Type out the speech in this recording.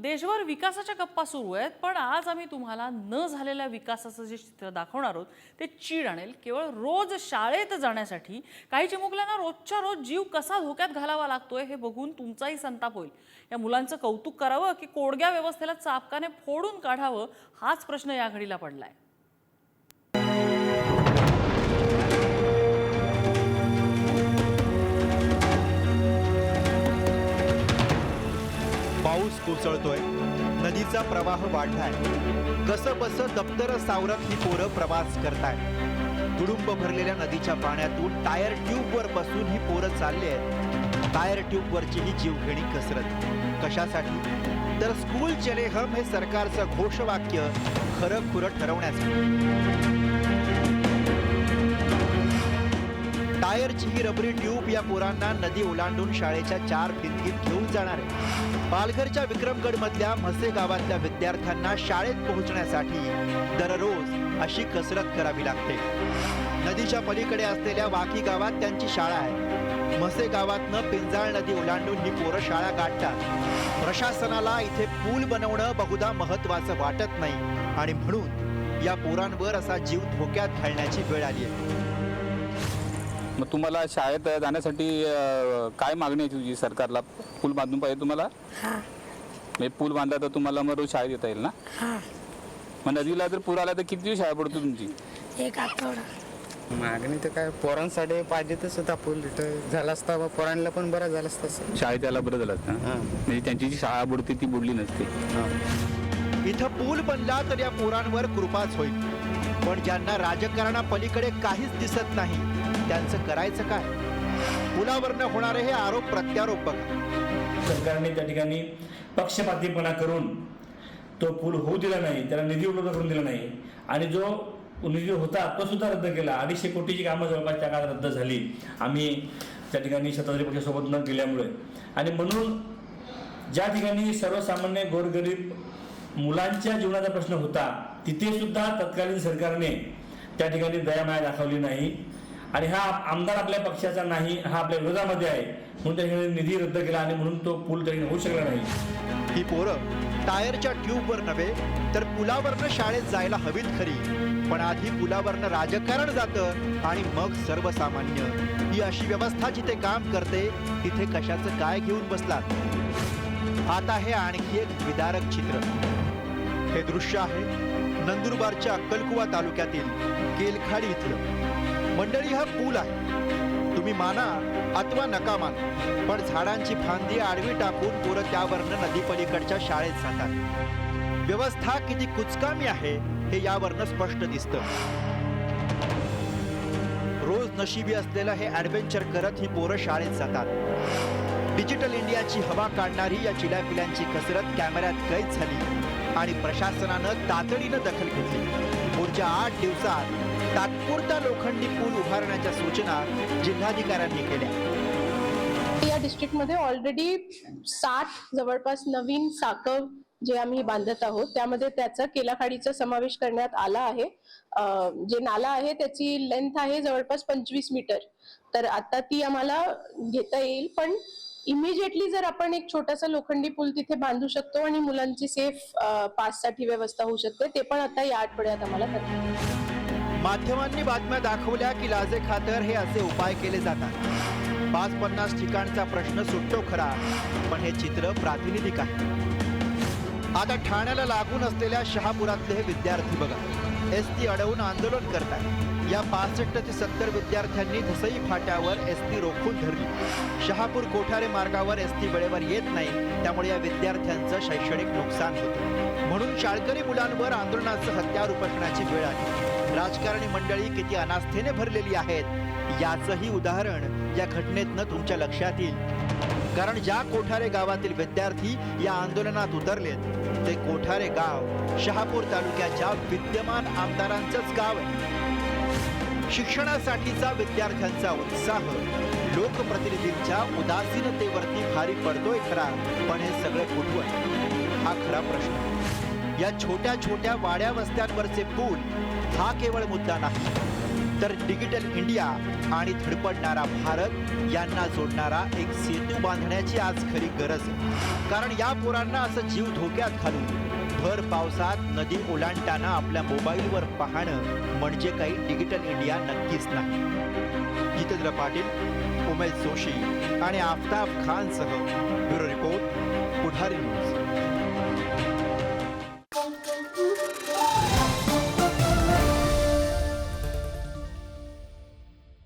देशभर विकासाच्या गप्पा सुरू आहेत, पण आज आम्ही तुम्हाला न झालेल्या विकासाचं जे चित्र दाखवणार आहोत ते चीड आणेल। केवळ रोज शाळेत जाण्यासाठी काही चिमुकल्यांना रोजच्या रोज जीव कसा धोक्यात घालावा लागतोय हे बघून तुमचाही संताप होईल। या मुलांचं कौतुक करावं की कोडग्या व्यवस्थेला चापकाने फोडून काढावं हाच प्रश्न या घडीला पडलाय। पाऊस कोसळतोय, नदीचा प्रवाह वाढलाय, कसंबसं दप्तर सावरत ही पोरं प्रवास करताय। तुडुंब भरलेल्या नदीच्या पाण्यातून टायर ट्यूबवर बसून ही पोरं चालली आहेत। टायर ट्यूबवरची ही जीवघेणी कसरत कशासाठी? तर स्कूल चले हम हे सरकारचं घोषवाक्य खरं खुरं ठरवण्यासाठी। टायरची ही रबरी ट्यूब या पोरांना नदी ओलांडून शाळेच्या 4 भिंतीत घेऊन जाणार आहे। पालघरच्या विक्रमगड मधल्या म्हसे गावातल्या विद्यार्थ्यांना शाळेत पोहोचण्यासाठी दररोज अशी कसरत करावी लागते। नदीच्या पलीकडे असलेल्या वाकी गावात त्यांची शाळा आहे। म्हसे गावातनं पिंजाळ नदी ओलांडून ही पोरं शाळा गाठतात। प्रशासनाला इथे पूल बनवणं बहुधा महत्वाचं वाटत नाही आणि म्हणून या पोरांवर असा जीव धोक्यात घालण्याची वेळ आली आहे। मग तुम्हाला शाळेत जाण्यासाठी काय मागणी आहे तुझी सरकारला? पूल बांधून पाहिजे तुम्हाला? हां। म्हणजे पूल बांधला तर तुम्हाला मग रोज शाळेत येता येईल ना? हां। मग नदीला जर पूर आला तर किती दिवस शाळा पडतो तुमची? 1 आठवडा। मागणी तर काय पोरांसाठी पाहिजे तसं होता पूल इथं झाला असता, पोरांना पण बरं झालं असतं। शाळेत यायला बरं झालं असतं ना? म्हणजे त्यांची जी शाळा बुडते ती बुडली नसते। इथं पूल बनला तर या पोरांवर कृपाच होईल, पण ज्यांना राजकारणापलीकडे काहीच दिसत नाही त्यांचं करायचं काय? पुलावरनं होणारे हे आरोप प्रत्यारोप बघा। सरकारने त्या ठिकाणी पक्षपातीपणा करून तो पूल होऊ दिला नाही, त्याला निधी उपलब्ध करून दिला नाही आणि जो निधी होता तो सुद्धा रद्द केला। 250 कोटीची कामं जवळपास त्या काळात रद्द झाली आम्ही त्या ठिकाणी सत्ताधारी पक्षासोबत न गेल्यामुळे। आणि म्हणून ज्या ठिकाणी सर्वसामान्य गोरगरीब मुलांच्या जीवनाचा प्रश्न होता तिथे सुद्धा तत्कालीन सरकारने त्या ठिकाणी दयामाया दाखवली नाही आणि हा आमदार आपल्या पक्षाचा नाही, हा आपल्या विरोधामध्ये आहे म्हणून त्या ठिकाणी निधी रद्द केला आणि म्हणून तो पूल त्या ठिकाणी होऊ शकला नाही। ही पोरं टायरच्या ट्यूबवर नव्हे तर पुलावरनं शाळेत जायला हवीत खरी, पण आधी पुलावरनं राजकारण जातं आणि मग सर्वसामान्य। ही अशी व्यवस्था जिथे काम करते तिथे कशाचं काय घेऊन बसलात? आता हे आणखी एक विदारक चित्र। हे दृश्य आहे नंदुरबारच्या अक्कलकुवा तालुक्यातील केलखाडी इथलं। मंडळी, हा पूल आहे, तुम्ही माना अथवा नका माना, पण झाडांची फांदी आडवी टाकून पोरं त्यावरनं नदीपलीकडच्या शाळेत जातात। व्यवस्था किती कुचकामी आहे हे यावरनं स्पष्ट दिसतं। रोज नशिबी असलेलं हे ॲडव्हेंचर करत ही पोरं शाळेत जातात। डिजिटल इंडियाची हवा काढणारी या चिल्यापिल्यांची कसरत कॅमेऱ्यात कैद झाली आणि प्रशासनानं तातडीनं दखल घेतली। पुढच्या 8 दिवसात तात्पुरता लोखंडी पूल उभारण्याच्या सूचना जिल्हाधिकाऱ्यांनी केल्या। या डिस्ट्रिक्टमध्ये ऑलरेडी 60 जवळपास नवीन साकव जे आम्ही बांधत आहोत त्यामध्ये त्याचा केलाखाडीचा समावेश करण्यात आला आहे। जे नाला आहे त्याची लेंथ आहे जवळपास 25 मीटर, तर आता ती आम्हाला घेता येईल। पण इमिजिएटली जर आपण एक छोटासा लोखंडी पूल तिथे बांधू शकतो आणि मुलांची सेफ पाससाठी व्यवस्था होऊ शकते, ते पण आता या आठवड्यात आम्हाला करता। माध्यमांनी बातम्या दाखवल्या की लाजे खातर हे असे उपाय केले जातात। 50-50 ठिकाणचा प्रश्न सुटतो खरा, पण हे चित्र प्रातिनिधिक आहे। आता ठाण्याला लागून असलेल्या शहापुरातले हे विद्यार्थी बघा, एसटी अडवून आंदोलन करतात। या 65 ते 70 विद्यार्थ्यांनी धसई फाट्यावर एसटी रोखून धरली। शहापूर कोठारे मार्गावर एसटी वेळेवर येत नाही, त्यामुळे या विद्यार्थ्यांचं शैक्षणिक नुकसान होतं। म्हणून शाळकरी मुलांवर आंदोलनाचं हत्यार उपसण्याची वेळ आली। राजकारणी मंडळी किती अनास्थेने भरलेली आहेत याचंही उदाहरण या घटनेतनं तुमच्या लक्षात येईल। कारण ज्या कोठारे गावातील विद्यार्थी या आंदोलनात उतरलेत ते कोठारे गाव शहापूर तालुक्याच्या विद्यमान आमदारांचंच गाव आहे। शिक्षणासाठीचा विद्यार्थ्यांचा उत्साह लोकप्रतिनिधींच्या उदासीनतेवरती भारी पडतोय खरा, पण हे सगळे कुठवर? हा खरा प्रश्न। या छोट्या छोट्या वाड्या वस्त्यांवरचे पूल हा केवळ मुद्दा नाही, तर डिजिटल इंडिया आणि धडपडणारा भारत यांना जोडणारा एक सेतू बांधण्याची आज खरी गरज आहे. कारण या पोरांना असं जीव धोक्यात घालून भर पावसात नदी ओलांडताना आपल्या मोबाईलवर पाहणं म्हणजे काही डिजिटल इंडिया नक्कीच नाही. जितेंद्र पाटील, उमेश जोशी आणि आफताब खानसह ब्युरो रिपोर्ट, पुढारी न्यूज.